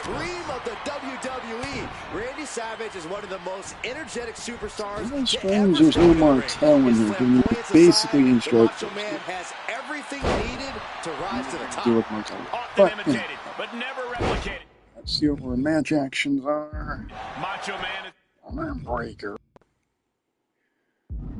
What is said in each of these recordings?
cream of the WWE. Randy Savage is one of the most energetic superstars. It's strange there's no Martel in here. He basically instructs. The Macho Man has everything needed to rise to the top. Deal with Martel. But never replicated. Let's see what our match actions are. Macho Man is Arm breaker.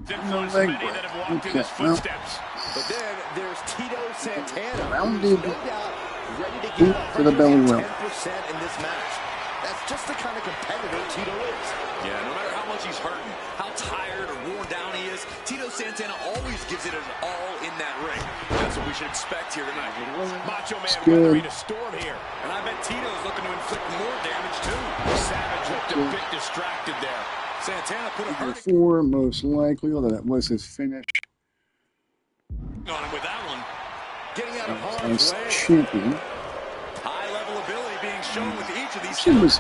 influenced many that have walked in his footsteps. But then there's Tito Santana. Rounded. No doubt ready to Boot give to the belly 10% roll. in this match. That's just the kind of competitor Tito is. Yeah, no matter how much he's hurting, how tired or worn down he is, Tito Santana always gives it his all in that ring. That's what we should expect here tonight. Macho Man good. weathering a storm here. And I bet Tito's looking to inflict more damage too. Savage looked a bit distracted there. Santana put a hurt 4, most likely, although that was his finish. on him with that one. Getting out of As harm's way. champion. High level ability being shown with each of these He was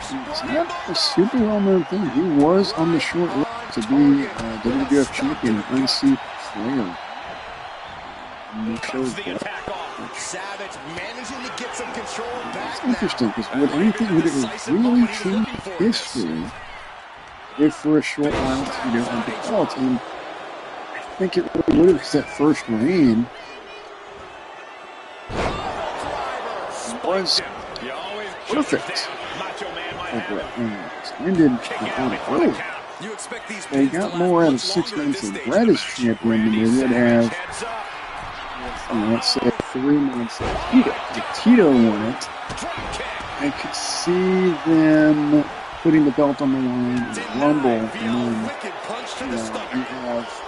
not a super well-known thing. He was on the short list to be WWF champion and unseat Flair. And they chose The that. attack off. Savage managing to get some control back It's interesting because would it really change history if for a short while Tito had the belt? And I think it really would have, because that first reign was You always perfect. Macho Man might Like have what it. ended Kicking on out a before the road. count. You expect these They pins to got last more out of much 6 longer at months this of stage Brad of as the match. champion than Randy they would Savage have, heads up. let's say, 3 months of Tito. If Tito won it, Drop kick. I could see them putting the belt on the line in the Rumble, and then Wicked punch to you the know, stomach. you have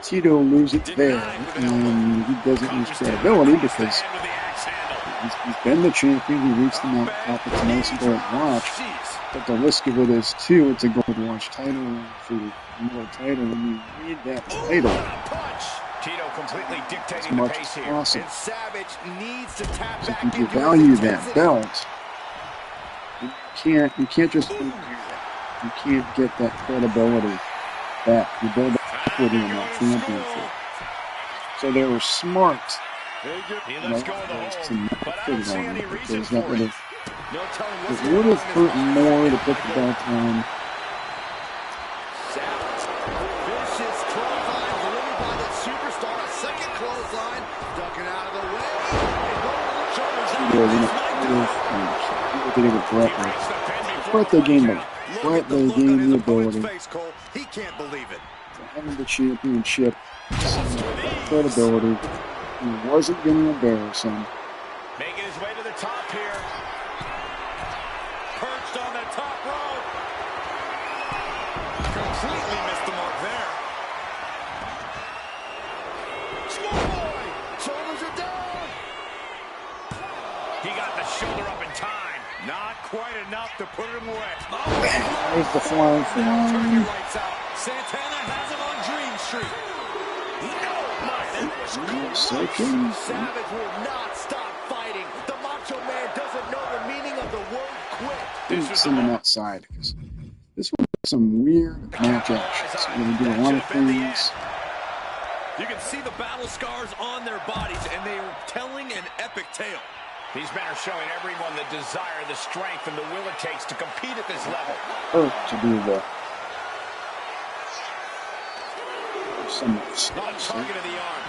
Tito lose it there, and he doesn't lose credibility because Hand with the axe handle. he's been the champion. He reached the mountaintop. It's nice and gold watch. Jeez. But the risk of it is, too, it's a gold watch title for the world title, and you need that title Punch. Tito completely as dictating the much pace as here. possible. And Savage needs to tap So back if you into value his that intensity. belt, you can't just do that. You can't get that credibility back. You build that equity in that championship. So they were smart, He lets go of the to hold, not but I put don't it see on any him, reason because that for would it. have No telling it what's would going have on in hurt his more to put the belt on. Savage. Vicious clothesline delivered by the superstar. A second clothesline. Ducking out of the way. Tito did it with Brett. Breaks the pin before Brett, they gained the Look Brett, at the they look on gained his the opponent's ability face, Cole. He can't believe it. to have the championship, credibility. He wasn't going to embarrass him. making his way to the top here. Perched on the top rope. Completely missed the mark there. Schoolboy. Shoulders are down. He got the shoulder up in time. Not quite enough to put him away. There's the flying Turn fly. your lights out. Santana has him on Dream Street. No, my, that was close. Second. Savage will not stop fighting. The Macho Man doesn't know the meaning of the word quit. Didn't send him outside because this one has some weird match actions. We do a lot of things. You can see the battle scars on their bodies, and they are telling an epic tale. These men are showing everyone the desire, the strength, and the will it takes to compete at this level. To do the some On target of the arm.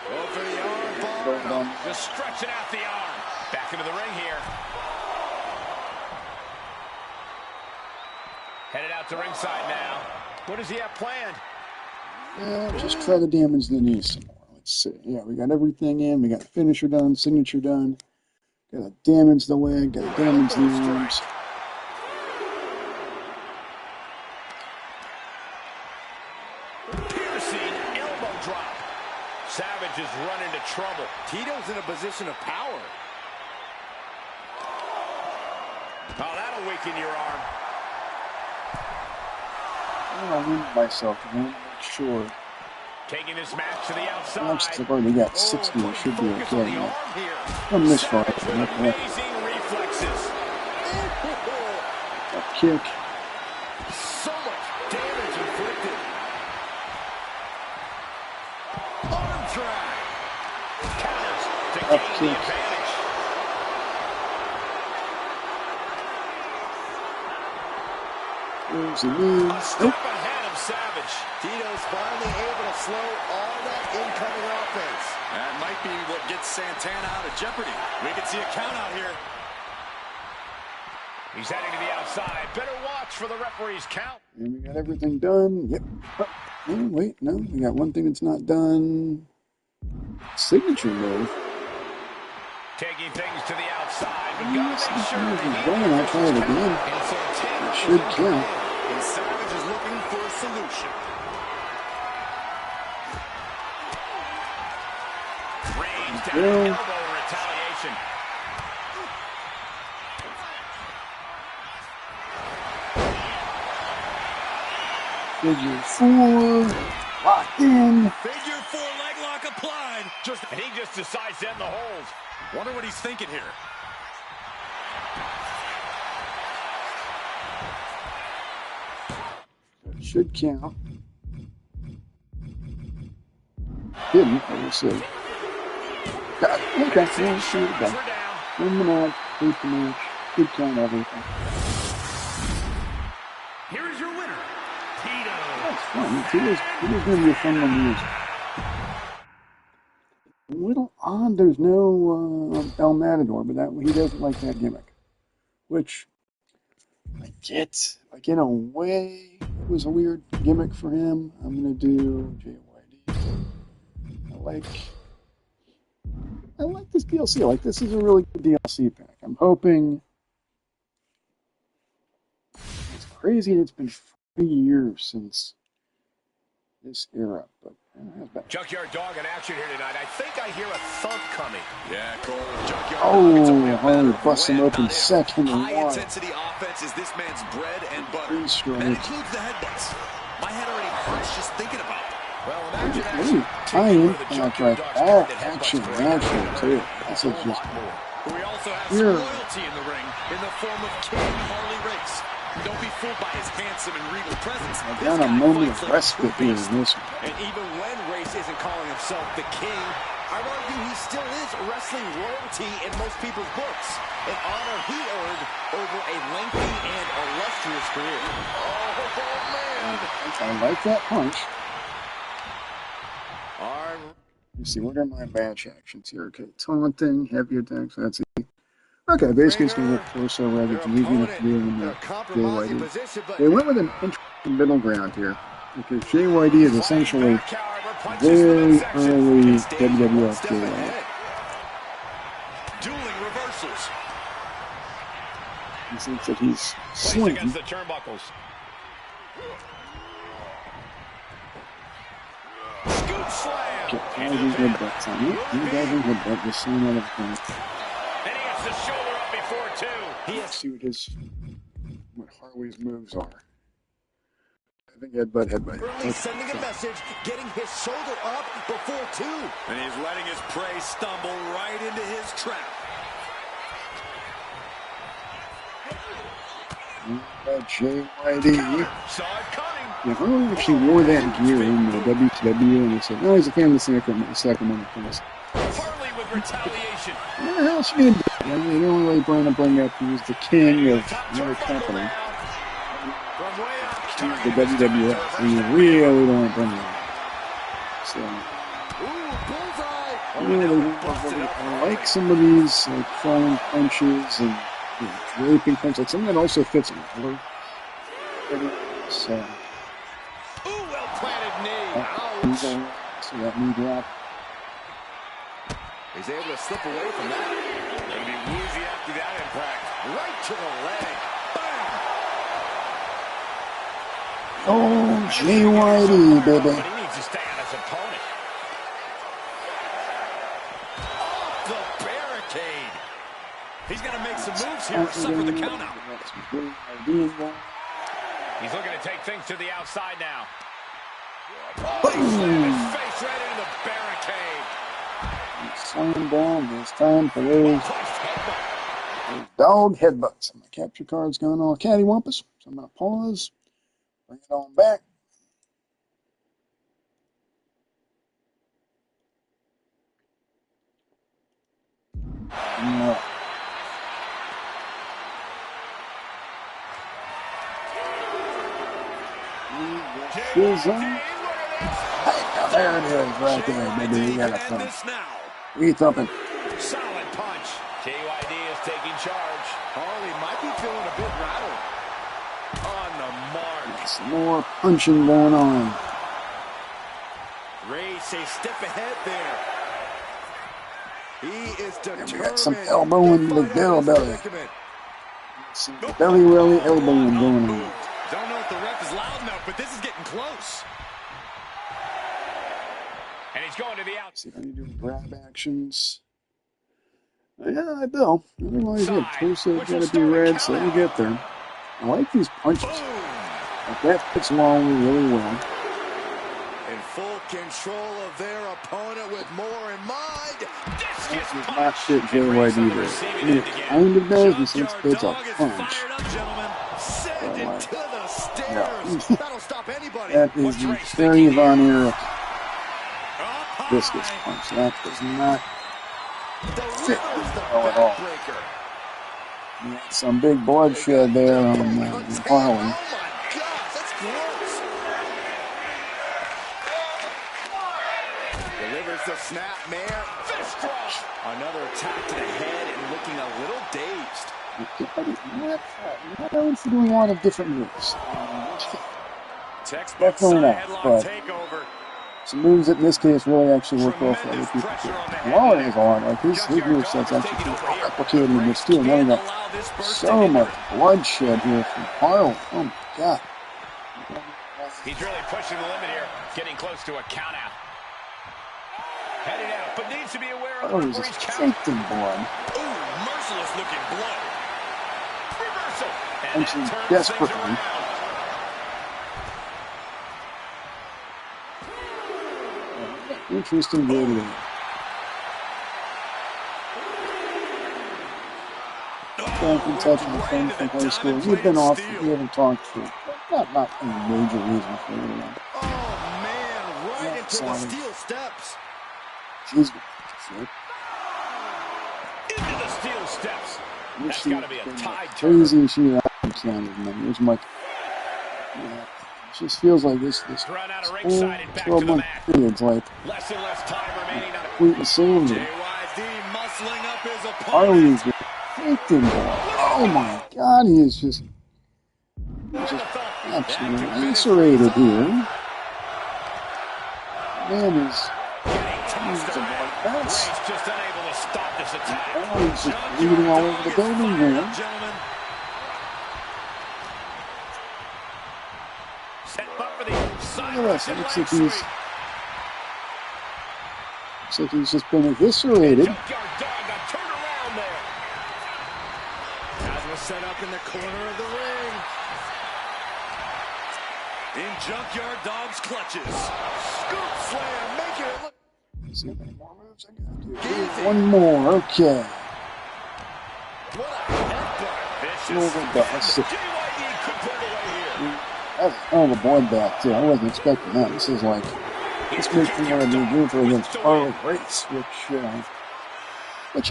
Go for the arm bar. Just stretching out the arm. Back into the ring here. Headed out to ringside now. What does he have planned? Yeah, just try to damage the knees some more. Let's see. Yeah, we got everything in. We got finisher done, signature done. Got to damage the leg. Got to damage the arms. Piercing elbow drop. Savage has run into trouble. Tito's in a position of power. Oh, that'll weaken your arm. I'll win myself. I want to make sure. Taking this match to the outside. Once I've already got 60, I should be Focus on okay. the Now. arm here. Come this far. Amazing reflexes. Up kick. So much damage inflicted. Arm drag. Counters to gaining the advantage. There's a knee. A step ahead of Savage. Tito's finally able to slow all that incoming offense. That might be what gets Santana out of jeopardy. We can see a count out here. He's heading to the outside. Better watch for the referee's count. And we got everything done. Yep. Oh, wait, no. We got one thing that's not done. Signature move. Taking things to the outside. But Yes, gotta make sure this the is going. I'll try it again. And Santana It should count. And Savage is looking for a solution. range down Yeah. elbow retaliation. Figure 4. Locked in. Figure 4 leg lock applied. And he just decides to end the hold. Wonder what he's thinking here. It should count. Didn't, but we'll see. Got it. Okay, we'll see it We're done. down. Win the match, beat the match, good count everything. Here is your winner, Tito. That's fun. Tito's going to be a fun one to use. A little odd there's no El Matador, but that he doesn't like that gimmick. Which, I get. Like, in a way, it was a weird gimmick for him. I'm going to do JYD. I like this DLC. Like, this is a really good DLC pack. I'm hoping. It's crazy it's been 3 years since this era, but that's bad. Junkyard Dog in action here tonight. I think I hear a thump coming. Yeah, Cole. Junkyard Oh, Dog, it's only a matter Harley of busts him when, open not if. second and one. High-intensity offense is this man's bread and butter. Three straight. That includes the headbutts. My head already hurts just thinking about them. Well, imagine Ooh, tie-in contract. Oh, action, too. This is just We also have Here. some loyalty in the ring in the form of King Harley Race. Don't be fooled by his handsome and regal presence. I This got a guy moment fights of like a respite true here beast. in this one. And even when Race isn't calling himself the king, I'd argue he still is wrestling royalty in most people's books. An honor he earned over a lengthy and illustrious career. Oh, man. I like that punch. Our Let's see, what are my match actions here? Okay, taunting, heavy attacks, that's it. Okay, basically it's going to work torso rather than easy enough to do in in the a compromising JYD. position, but They went with an interesting middle ground here, because JYD is essentially back, however, punches the very midsection. early stays one WWF step JYD. ahead. Dueling reversals. He thinks that he's Placed slim. against the turnbuckles. Scoop slam. Get all these headbutts on it. He doesn't headbutt, just seeing out of the point. And he gets the shoulder up before two. Let's see what Harley's moves are. I think headbutt. Early sending a message, getting his shoulder up before two. And he's letting his prey stumble right into his trap. JYD. Saw it coming. Yeah, Harley actually wore that gear in the WCW, and he said, "No, he's a fan of the Sacramento Kings." Harley with retaliation. What the hell's she gonna do? I mean, they don't really bring up he was the king of their company, From way up. king of the WWF, and you really don't want to bring that up. So, Ooh, bullseye. you know, I like some of these like falling punches and draping punches. Like some of that also fits in color. So, Ooh, well planted knee. he's all so that knee drop. He's able to slip away from that. Gonna be woozy after that impact. Right to the leg. Bam. Oh, JYD, baby. But he needs to stay on his opponent. Off the barricade. He's going to make some moves here to suffer the count out. He's looking to take things to the outside now. Boom. Slam his face right into the barricade. Slam down. There's time for those dog headbutts. My capture card's going all cattywampus, so I'm going to pause, bring it on back. No. Shizzle. There it is, right there, baby. We got a punch. We thumping. Solid punch. KYD is taking charge. Harley might be feeling a bit rattled. On the mark. Some more punching going on. Race a step ahead there. He is determined. We got some elbowing to the belly. Some belly elbowing going on. Don't know if the ref is loud enough, but this is getting close. And he's going to the outside. See if I need to do grab actions. Yeah, I will. Otherwise, yeah, torso gotta be red, so we get there. I like these punches. Like that fits Lawler really well. In full control of their opponent with more in mind. This does not fit JYD there. It kind of does, and since it's a punch. Send it to the stairs. No. That'll stop anybody. That is the Terry Von Erich viscous punch. That does not fit well at all. Yeah, some big bloodshed there on Harley. Oh my gosh, that's gross. Delivers the snap, Mayor. Fist drop. Another attack to the head and looking a little dazed. Not else doing a lot of different moves. Textbook Definitely not, headlock but takeover. some moves that in this case really actually work well for other people. Lawler is a lot. Like his moveset's actually replicated with steel. Now we got so much bloodshed here from Harley. Oh my god. He's really pushing the limit here, getting close to a count out. Headed out, but needs to be aware of the he's referee's just count. faked in blood. Ooh, merciless looking blood. Reversal. And Punching that turns desperately. things around. Interesting way to Thank you, touching a friend from high school. You've been off, you haven't talked for not any major reason for it. Oh man, right into the steel steps. Jeez, Into the steel steps. That's got to be a tide turn. crazy she sounded, man. It's like, yeah, it just feels like this Run out of whole ringside and back to 12 the month mat. period's like Less and less time remaining on complete insanity. JYD muscling up his Harley opponent. is just faked in blood. Oh my god, he is just absolutely eviscerated here. Man is he's a mess. He's just unable to stop this attack. Oh, he's just bleeding all over the building here. Gentlemen, Set up for the Look at sideways this. and Looks leg like sweep. he's just been eviscerated. Junkyard Dog got turned around there. as was set up in the corner of the ring. In Junkyard Dog's clutches. Scoop slam, making it look. See how many more moves I got to do. One more, okay. What a headbutt. Vicious. Overdose. JYD could pull away here. That's a hell of a bloodbath too. I wasn't expecting that. This is like this makes me want to do Gunther against Harley Race, which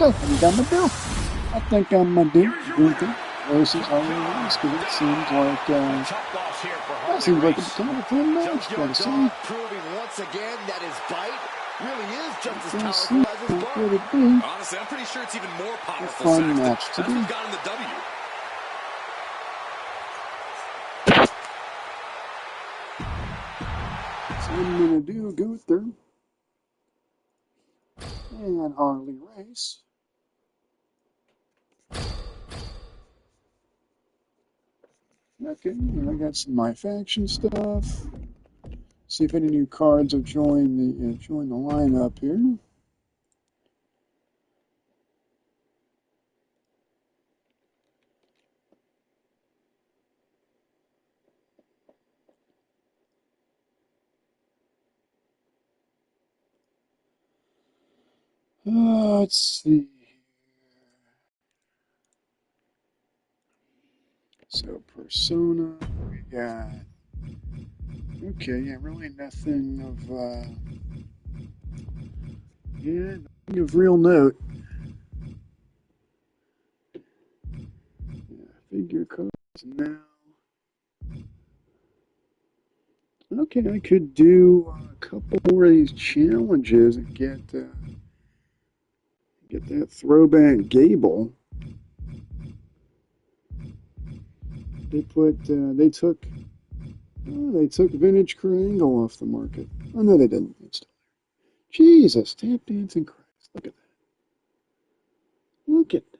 I think I'm gonna do. I think I'm gonna do Gunther versus Harley Race because it seems like Tough loss here for that Harley seems like Race. it's kind of a fun match. Junkyard Gotta see. Dog proving once again that his bite really is just as Gotta see powerful as his what bark. it be. Honestly, I'm pretty sure it's even more powerful. fun Saxton. match to That's do. what got him the W. So I'm gonna do Gunther and Harley Race. Okay, and I got some My Faction stuff. See if any new cards have joined the lineup here. Let's see. So Persona, we got. Okay, yeah, really nothing of nothing of real note. figure cards now. Okay, I could do a couple more of these challenges and get that throwback Gable. They took vintage Kurt Angle off the market. Oh no, they didn't. It's still there. Jesus, tap dancing Christ! Look at that. Look at that.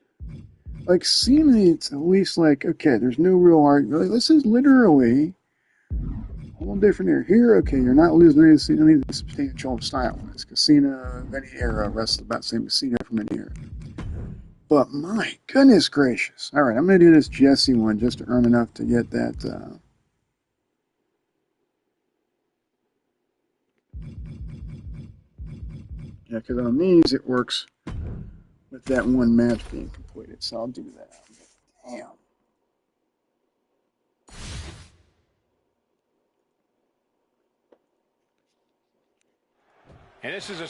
Like Cena, it's at least like okay, there's no real argument. Like, this is literally a whole different era. Here, okay, you're not losing any of the substantial style-wise because Cena of any era wrestled about the same as Cena from any era. But my goodness gracious! All right, I'm gonna do this Jesse one just to earn enough to get that. Yeah, because on these it works with that one match being completed, so I'll do that. Damn. And this is a...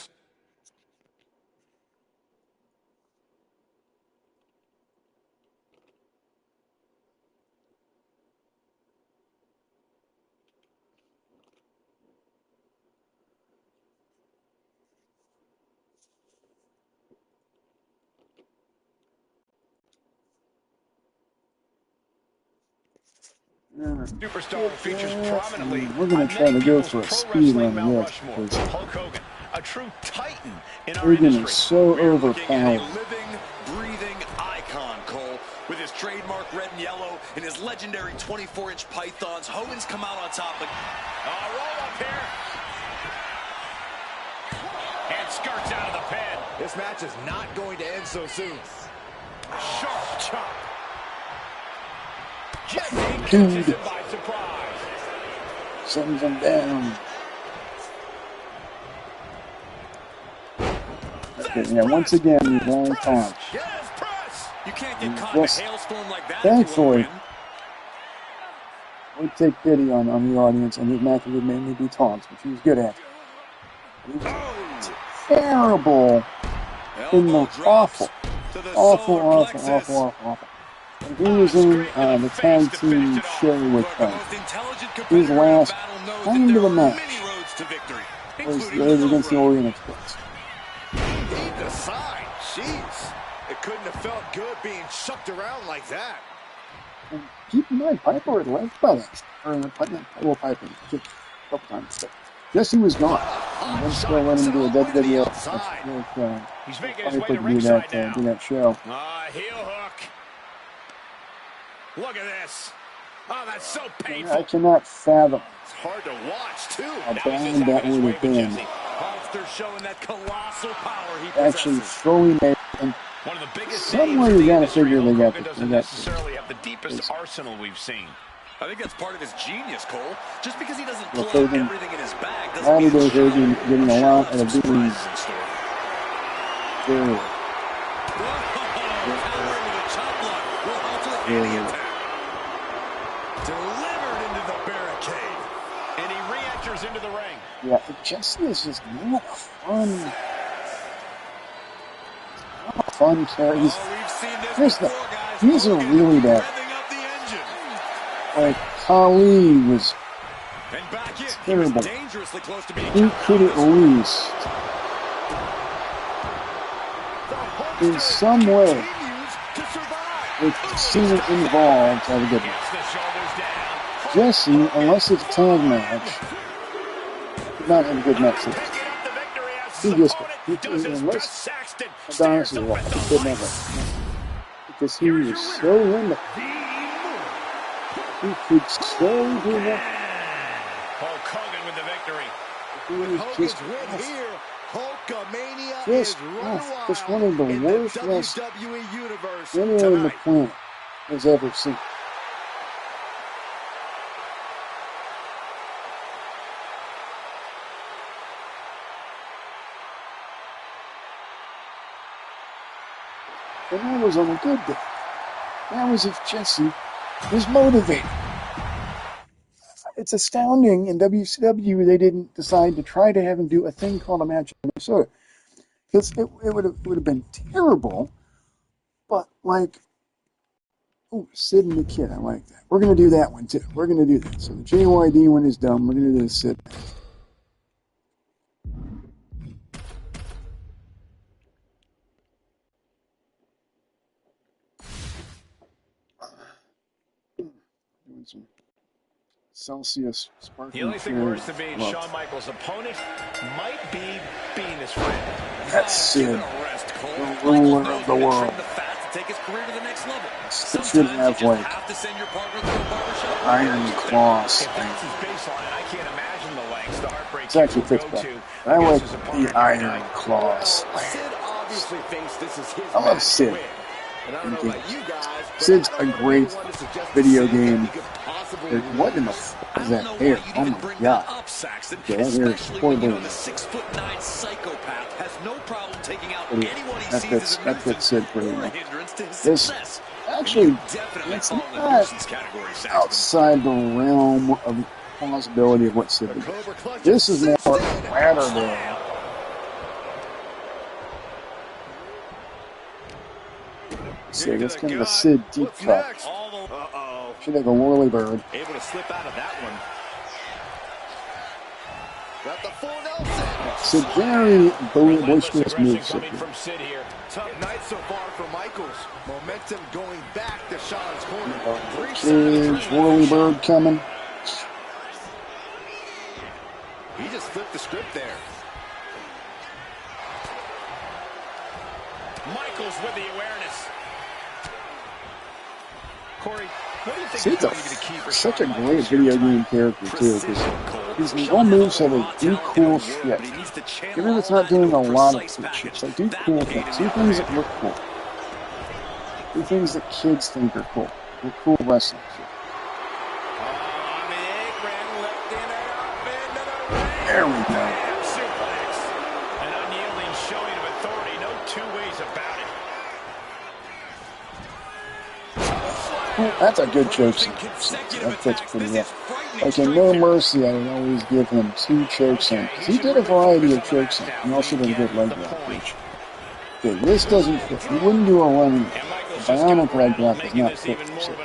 Superstar features prominently. We're going to try to go for a speed run this because Hulk Hogan, a true titan in our Hogan industry. is so We're looking overpowered. at a living, breathing icon, Cole. With his trademark red and yellow and his legendary 24-inch pythons, Hogan's come out on top. Roll up here. And skirts out of the pin. This match is not going to end so soon. Sharp chop. Jesse catches him by surprise. Sends him down. Okay, yeah, once again, these long taunts. Yes, press. You can't get caught Yes. in a hailstorm like that. Thankfully, if you we take pity on the audience, and his matches would mainly be taunts, which he was good at. He was terrible in the awful. And he was in the tag team show with his last kind of a match was against the Orient Express. Leave the side. Jeez. It couldn't have felt good being chucked around like that. And keep in mind, Piper had left by that. Well, Piper kicked a couple times. But Jesse was gone. And then still let him do a WWF with He's making his way Piper to do ringside now. that show. Heel hook. Look at this. Oh, that's so painful. I cannot fathom It's hard to watch, too. how bad that would have been. Hollister showing that colossal power he Actually, possesses. fully made. And One of the biggest somewhere names in you the gotta industry. figure they Hulk got Hogan the- doesn't they got- necessarily have the deepest arsenal we've seen. I think that's part of his genius, Cole. Just because he doesn't Well, pull out Hogan- everything in his bag doesn't Saturday, mean he's shy. Hogan getting a I'm sure lot he'll have out of some being surprises in store. very, Countering with a chop block will alter any attack. Delivered into the barricade. And he re-enters into the ring. yeah, Jesse is just not a fun character. Oh, we've seen this Here's the- before, guys. he's a Hogan really bad- revving up the engine. Like, Khali was, And back in. He terrible. was dangerously close to being he counted could out at this one. least, in some way, Continues to survive. with Cena involved, have a good one. Gets the shoulders down. Jesse, unless it's a tag match, did not have a good match. Picking up the victory as He his just- opponent he- does his unless- best. Saxton Adonis stares is up wrong. at He the could lights. never. Because he was so limited. He could so do that. Hulk Hogan with the victory. He was Hogan's just win here. Hulkamania Just- is running wild just one of the in worst the WWE Universe anyone on the tonight. planet has ever seen. And that was on a good day. That was if Jesse was motivated. It's astounding in WCW they didn't decide to try to have him do a thing called a match in Minnesota. Because it would have been terrible, but like Oh, Sid and the Kid. I like that. We're going to do that one, too. We're going to do that. So the JYD one is done. We're going to do the Sid. Doing some Celsius The sparkling only thing cherry. worse than being Love. Shawn Michaels' opponent might be being his friend. That's Sid, Give it a rest, Cole. the Michaels ruler knows of the when to world. trim the fat to take his career to the next level. Sid Sometimes should you have, just like, have to send your partner to a barbershop. iron claws. If that's his baseline, I can't imagine the lengths the Heartbreak It's actually Kid fits will go better. to I against like his the opponent iron tonight. claws. Sid obviously thinks this is his I love match Sid. to win. And I don't know about you guys, but Sid's I don't a wanna be great the one to suggest to video Sid that game. he could possibly What in the lose. f*** is I that don't know hair? why you'd Oh even my bring god. that up, Saxton. Okay, that hair is Especially when you know horrible. the 6'9" psychopath has no problem taking out Pretty- anyone he that sees fits- as a that fits Sid nuisance pretty or a well. hindrance to his This- success. Actually, You definitely it's fall in the not nuisance category, Saxton. outside the realm of plausibility of what Sid would do. Cobra clutch This is more sits in. Latterdale. So that's kind of a Sid deep What's cut. next? Uh-oh. Should have a whirly bird. Able to slip out of that one. Got the full Nelson. Sid very boisterous aggression moves. coming from Sid here. Tough night so far for Michaels. Momentum going back to Shawn's corner. Cage, whirly bird coming. He just flipped the script there. Michaels with the awareness. Corey, what do you think Sid's is going to be the key for such Shawn a great Michaels video here tonight? game character too, because his Shawn own has moveset all is the do raw cool talent in the world, shit. but he needs to channel Even if it's all not that doing into a lot of precise cool shit, package. it's like do That cool will gain things. him Do the things upper that hand look cool. Do things that kids think are cool. They're cool wrestling shit. On the apron, lifting it up into the ring. There we go. Bam, suplex. An unyielding showing of authority. No two ways about it. Well, that's a good choke slam. That fits pretty well. Like in No Mercy, I would always give him 2 choke slams. He did a variety of choke slams. He also did a good leg drop, which, okay, this doesn't fit. He wouldn't do a running. The bionic leg drop is not fit for Sid.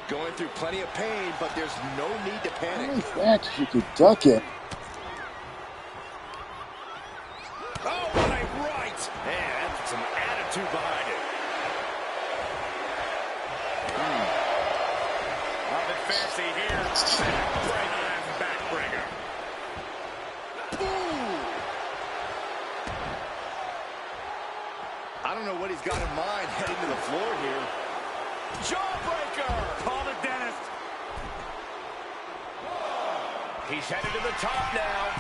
Going through plenty of pain, but there's no need to panic. In fact, if you could duck it, Oh, what a right! Man, that's some attitude behind it. Nothing fancy here. Backbreaker and backbreaker. I don't know what he's got in mind heading to the floor here. Jawbreaker! Call it, Dennis. He's headed to the top now.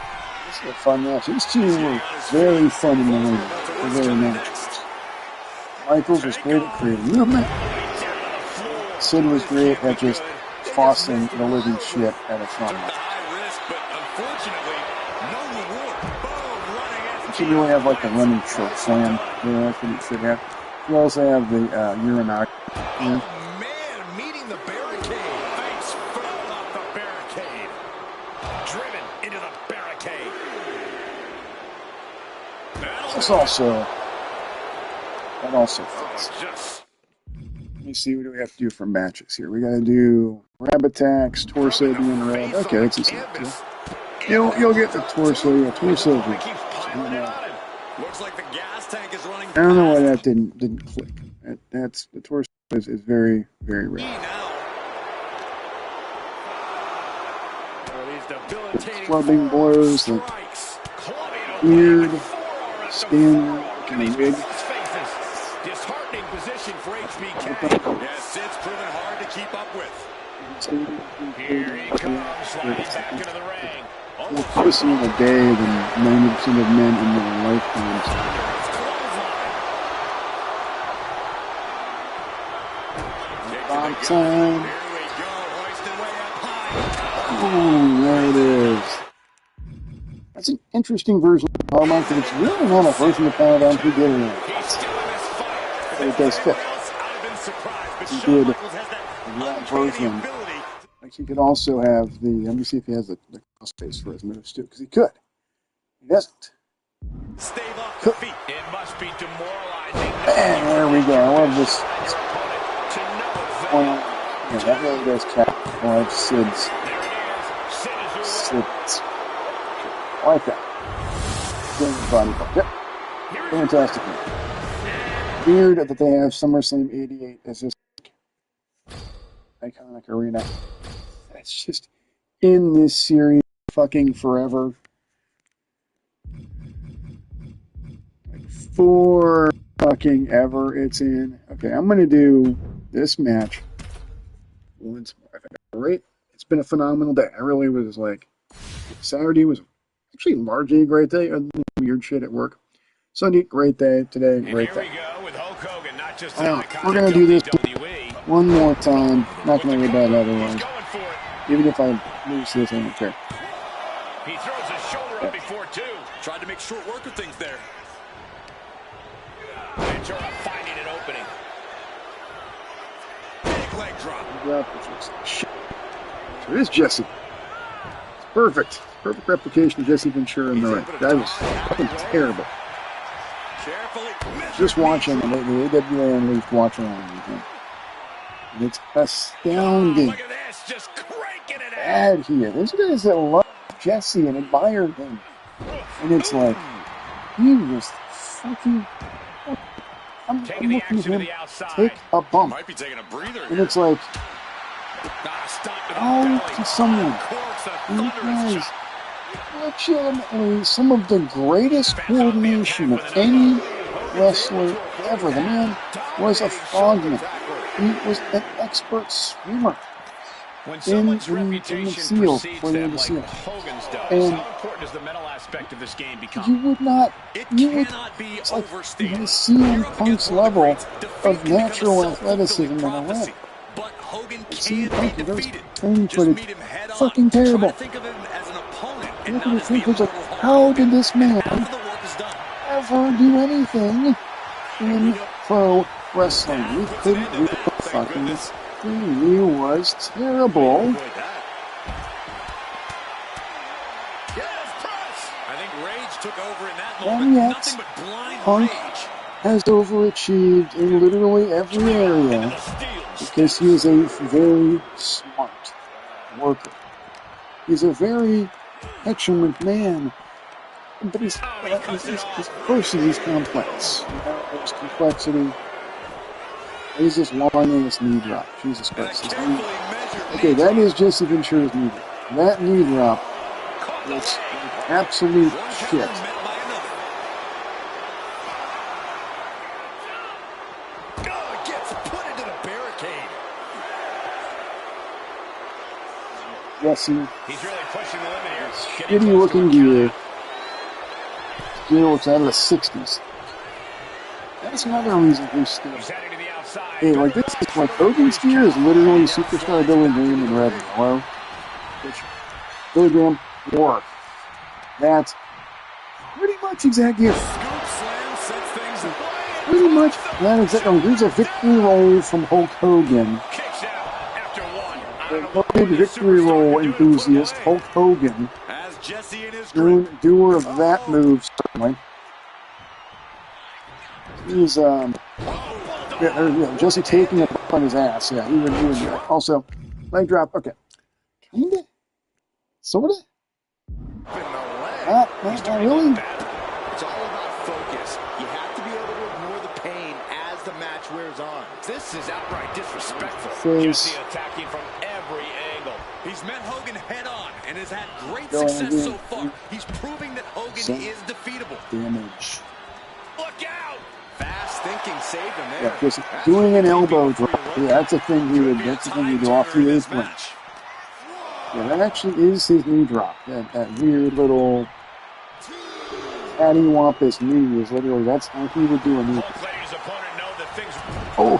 this is a fun match. These two were very fun in the ring. They're very nice. Michaels was great at creating movement. Sid was great at just tossing the living shit at a front line. High risk, but unfortunately, no reward. Boom, running You should really have like a running choke slam. That's what you should have. You also have the Uranage. Man, meeting the barricade. Face first off the barricade. Driven into the barricade. This also, that also fits. Just Let me see, what do we have to do for matches here? We gotta do grab attacks, torso being red. Okay, that's easy. You'll get the torso. Yeah, torso. keeps piling it on him. Looks like the gas tank is running. I don't know why that didn't click. That's the torso is very, very red. These debilitating Clubbing blows, the strikes. Clubbing weird forearm spin in and these wig. faces. Disheartening position for HBK. Yes, Sid's proven hard to keep up with. Here he comes, sliding back into the ring. More pussy in a day than 90% of men in their lifetimes. Bomb time. Here we go, hoisted way up high. Boom, there it is. That's an interesting version of Power Bomb, but it's really not a version of Power Bomb. Who did it? He's still in this fight. But it does fit. Everyone else, I'd have been surprised, but He Shawn did Michaels has that that uncanny version. ability. Like he could also have the. Let me see if he has the cross face for his moves too, because he could. He doesn't. Stave off the feet. It must be demoralizing. And there we go. I love this. Your opponent to know Well, yeah, that really does capitalize Sid's. I like that. Body part. Yep. Fantastic. Weird that they have SummerSlam 88 as this iconic arena. That's just in this series fucking forever. Like for fucking ever it's in. Okay, I'm gonna do this match once more. Right? It's been a phenomenal day. I really was like, Saturday was actually largely a great day, other than weird shit at work. Sunday, great day. Today, great day. We're going to do this one more time. Not going to get bad otherwise. Even if I lose this, I don't care. He throws his shoulder up before two. Tried to make short work of things there. Ventura finding an opening. Big leg drop. Shit. So it is Jesse. It's perfect. Perfect replication of Jesse Ventura in the ring. That was fucking terrible. Just watching the AWA Unleashed watch along with him. And it's astounding. Look at this, just cranking it out. Bad here. There's guys that love Jesse and admire him. And it's like, he just fucking... I'm looking at him take a bump. Might be taking a breather. And it's like, Oh, to someone. You guys, legitimately, some of the greatest coordination of any wrestler ever. The man was a frogman. He was an expert swimmer. When in reputation the seal, precedes playing them the like seal. Hogan's does, And how important does the mental aspect of this game become? you would not, you would, be it's like overstated. you see CM Punk's level of natural athleticism in a ring. But Hogan CM can Punk be was defeated. training Just for meet him head on. fucking Try terrible. to think of him as an opponent and Look not at as the the thing, it's like, immortal how Hulk did Hogan. this man Half of the work is done. ever do anything in pro wrestling? He couldn't do a fucking thing. He was terrible. I think Rage took over in that And moment. yet, Nothing but blind Punk rage. has overachieved in literally every area because he is a very smart worker. He's a very petulant man, but his person is complex. There's complexity. He's this long-ass knee drop. Jesus Christ. Okay, that is Jesse Ventura's knee drop. That knee drop was absolute shit. Jesse, He's really pushing the limit here. shitty looking gear. Gear looks out of the 60s. That's another reason he's still. He's heading to the outside. Hey, like this is like Hogan's gear is literally superstar Billy Graham and red and yellow. Which Billy Graham wore. That's pretty much exact gear. Pretty much that exact. Oh, here's a victory roll from Hulk Hogan. Kicks out after one. Noted victory roll enthusiast Hulk Hogan, As Jesse in his doer of that move, certainly. He's Jesse taking a bump on his ass. Yeah, he would do that. Also, leg drop. Okay, kinda, sorta. Not really. It's all about focus. You have to be able to ignore the pain as the match wears on. This is outright disrespectful. Face. Jesse attacking from every angle. He's met Hogan head on and has had great Going success again. so far. He's proving that Hogan is defeatable. Damage. Look out! Fast thinking saved him there. Yeah, just doing an elbow drop. Yeah, that's a thing he would. That's a thing he do off the apron. Yeah, that actually is his knee drop. That weird little cattywampus knee is literally, that's how he would do a knee. Hulk letting his opponent know that things. Oh,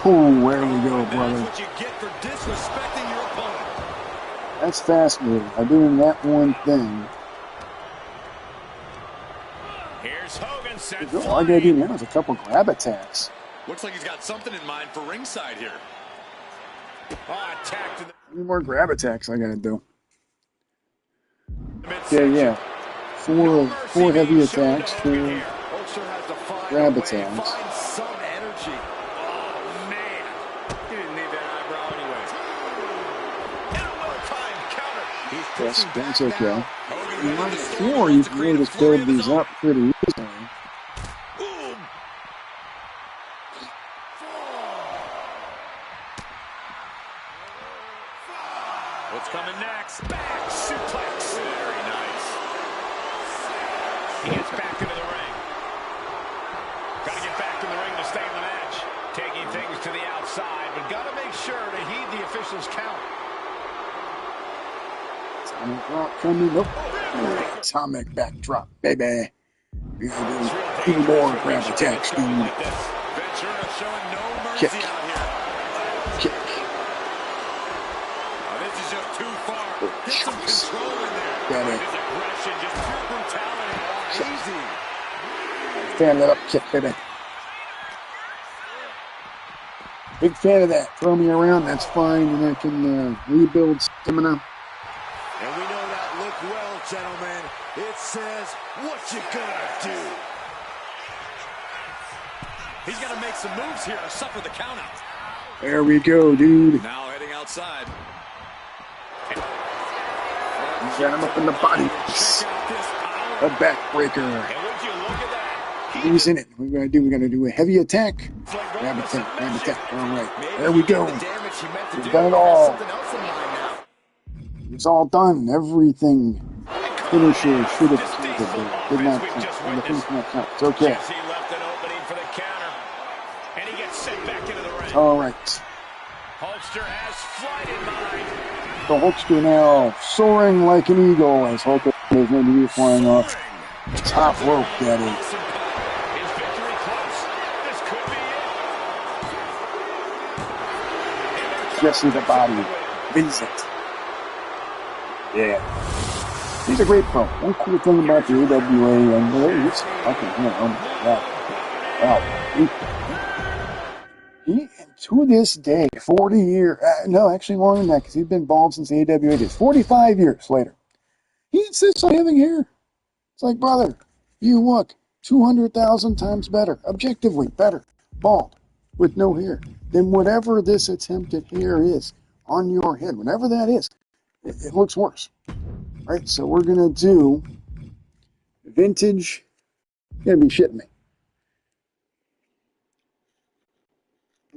there we go, brother. That's what you get for disrespecting your opponent. That's fascinating. By doing that one thing, Here's Hogan sent all I gotta do now is a couple grab attacks. Looks like he's got something in mind for ringside here. attacked in How many more grab attacks I gotta do? the Yeah, midsection. yeah. Four heavy attacks, four Hulk sure has to find grab a way, attacks. find some energy. Oh, man. He didn't need that eyebrow anyway. That's okay. And on the floor, you can really just build these up pretty easily. What's coming next? Back suplex. Very nice. He gets back into the ring. Got to get back in the ring to stay in the match. Taking things to the outside, but got to make sure to heed the official's count. Atomic drop coming. Nope. Atomic backdrop, baby. We're going to do 2 more grab attacks, dude. Ventura showing no mercy Kick. out here. Kick. This is just too far. Get some Chops. control in there. Got it. His aggression, just pure brutality. Easy. Fan that up kick, baby. Big fan of that. Throw me around, that's fine, and I can rebuild stamina. And we know that look well, gentlemen. It says, what you gonna do? He's going to make some moves here to suffer the countout. There we go, dude. Now heading outside. Got him up in the body. Check out this power. A backbreaker. And would you look at that? He's in it. We're gonna do a heavy attack. Grab attack, grab attack. All right. There we go. We've done it all. It's all done. Everything. Finisher should have counted, but did not count. And the finish not count. It's okay. Jesse left an opening for the counter. And he gets sent back into the ring. All right. Hulkster has flight in mind. The Hulkster now soaring like an eagle as Hulk is going to be flying off top rope, that is. Awesome cut. Is victory close? This could be it. Jesse the Body. Vincent. Yeah. He's a great pro. One cool thing about the AWA, and it's fucking him. Oh my god. Wow. He, to this day, 40 years, no, actually longer than that, because he's been bald since the AWA days. 45 years later. He insists on having hair. It's like, brother, you look 200,000 times better, objectively better, bald, with no hair, than whatever this attempted hair is on your head. Whatever that is, it looks worse. Right, so we're going to do vintage. You're going to be shitting me.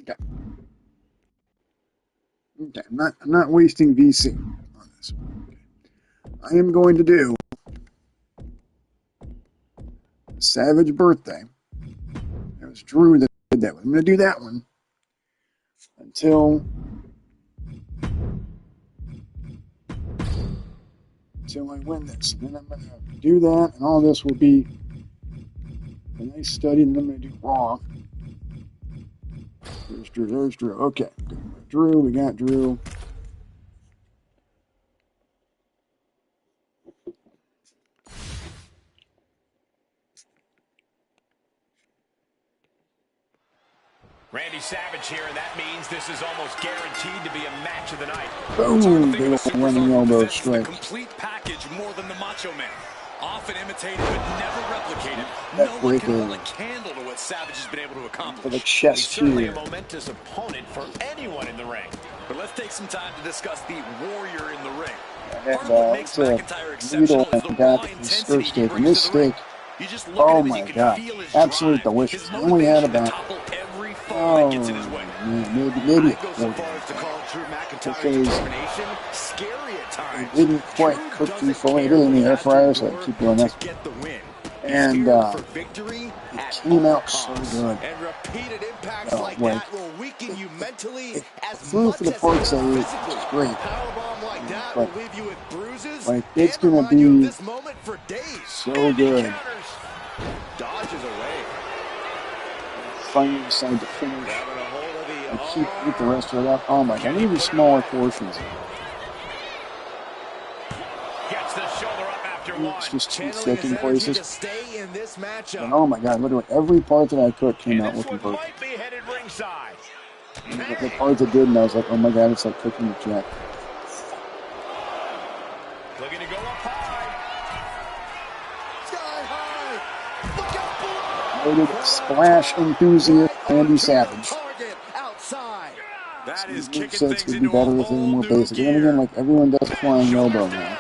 Okay. Okay, I'm not wasting VC on this. Okay. I am going to do Savage Birthday. It was Drew that did that one. I'm going to do that one until I win this. And then I'm going to do that, and all this will be a nice study, and then I'm going to do Raw. There's Drew. Okay. Drew, we got Drew. Randy Savage here, and that means this is almost guaranteed to be a match of the night. Boom! Big running elbow strike. Complete package more than the Macho Man. Often imitated but never replicated. That No one can breaker. hold a candle to what Savage has been able to accomplish. For the He's chest certainly here. a momentous opponent for anyone in the ring. But let's take some time to discuss the warrior in the ring. And Part of what makes it's a McIntyre exceptional needle is the and raw got his intensity first he steak. And brings this to the ring. steak, You just look oh at him and my you can god, feel his absolutely drive, delicious. his I only had motivation to about, topple every foe that gets in his way. maybe I'd go so far as to call Drew McIntyre's Because determination scary at times. it didn't quite Drew cook too doesn't fully. I care did it in the air what he fryer, has so to I keep endure doing to this. get the win. And He's here for victory it at came all out so costs. good. And repeated impacts like like, that will weaken you mentally it as flew much for the as parts it I will ate, physically. which is great. Powerbomb like that But, will leave you with bruises like, it's and gonna remind you of be this moment for days. so And he good. counters. Dodges away. Finally decided to finish Grabbing a hold of the and keep eat the rest of it up. Oh my god, I need the smaller portions. Gets the shoulder up after one. It's just too channeling thick his in energy to places. stay in this matchup. And oh my god, literally every part that I cooked came And out this looking one perfect. might be headed ringside. The parts that didn't, I was like, oh my god, it's like cooking a jack. Looking to go up high. Sky high. Look out below. Noted splash enthusiast Randy Savage. Target outside. That is These kicking movesets things would be into better a if they were whole more new basic. And then gear. again, like everyone does a flying elbow now.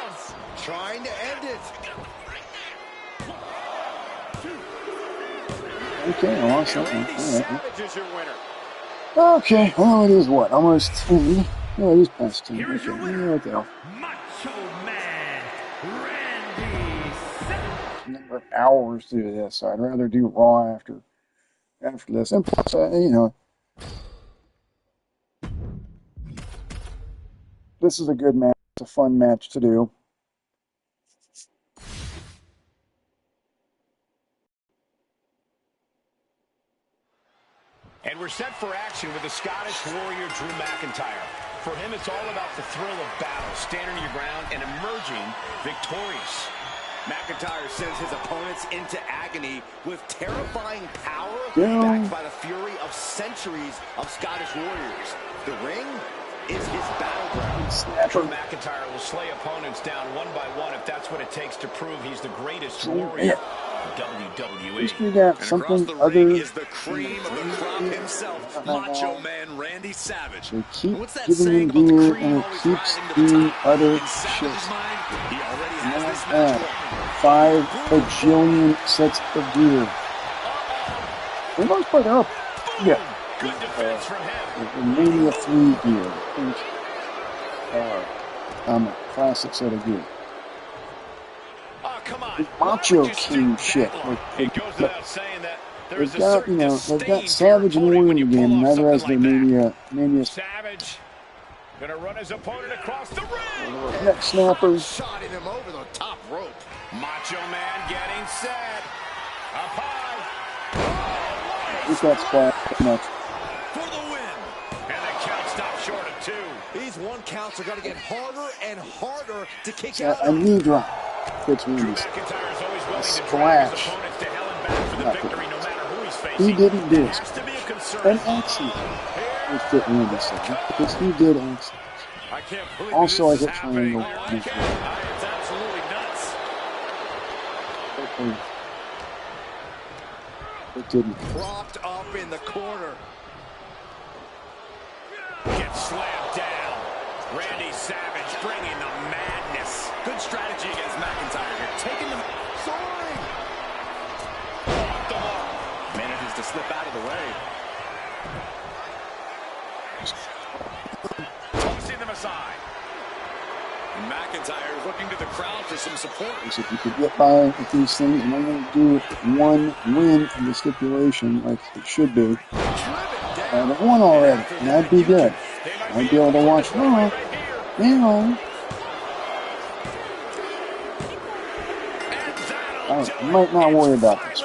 Okay, I lost that one. Randy All right. Savage is your winner. Okay, well, it is what? Almost 10? Yeah, it is past 10. Here is Okay, your yeah, winner, what the hell? Macho Man Randy Savage. Number of hours to do this. I'd rather do Raw after this. And plus, you know, this is a good match. It's a fun match to do. And we're set for action with the Scottish Warrior Drew McIntyre. For him, it's all about the thrill of battle, standing your ground and emerging victorious. McIntyre sends his opponents into agony with terrifying power Yeah. backed by the fury of centuries of Scottish warriors. The ring is his battleground. Drew Snapper. McIntyre will slay opponents down one by one if that's what it takes to prove he's the greatest Yeah. warrior in At WWE. least we got And something across the other. ring is the cream of the crop himself, Macho Man Randy Savage. They keep What's that giving saying him about the gear, cream and it always keeps rising to the being top? utter In shit. Savage's mind, he already has Not this match bad. won. 5 bajillion sets of gear. For the most part, they're up. Yeah. Good defense from him. The Mania 3 gear. A classic set of gear. Oh, come on. It's Macho Why would you King stoop shit. that low? It goes without saying that there's They've a got, certain they've disdain got to Savage your and opponent Warrior when in you the game, pull off neither has something their like that. Mania Savage gonna run his opponent across the ring. neck snappers. Shotting him over the top rope. Macho Man getting set. Up high. Look that spot. Next. For the win. And the count stopped short of 2. These one counts are going to get harder and harder to kick Yeah, out a of. knee drop. Fits Drew Randy's. McIntyre is always willing to drag his Splash. opponents to hell and back for the Not victory, good. no matter who he's facing. He didn't do it. Has to be a concern. An accident. It fit Randy's thing. Because he did accidents. I can't believe Also, I this is hit happening. triangle. I can't. It's absolutely nuts. It didn't. Propped up in the corner. Gets slammed down. Randy Savage bringing the madness. Good strategy against McIntyre here. Taking them. Soaring. Off the mark. Manages to slip out of the way. Tossing them aside. And McIntyre is looking to the crowd for some support. So if you could get by with these things and only do one win in the stipulation like it should be, I'd have won already, and that'd be good. I'd be able to watch Raw. You know, I might not worry about this.